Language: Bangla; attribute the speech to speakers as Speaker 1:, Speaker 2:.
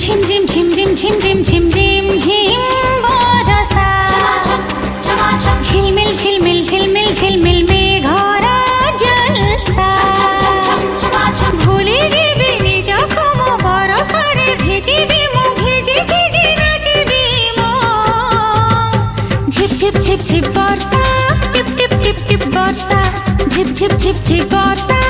Speaker 1: ঝিমঝিম ঝিমঝিম ঝিমঝিম ঝিমঝিম ঝিম বরসা ঝিলমিল ঝিলমিল ঝিলমিল ঝিলমিল মেঘরা জলসা ভুলে যাবি নিজ কম বরসারে ভিজিবি মু ভিজি ভিজি নাচিবি মো ঝিপ ঝিপ ঝিপ ঝিপ বর্ষা টিপ টিপ টিপ টিপ বর্ষা ঝিপ ঝিপ ঝিপ ঝিপ বর্ষা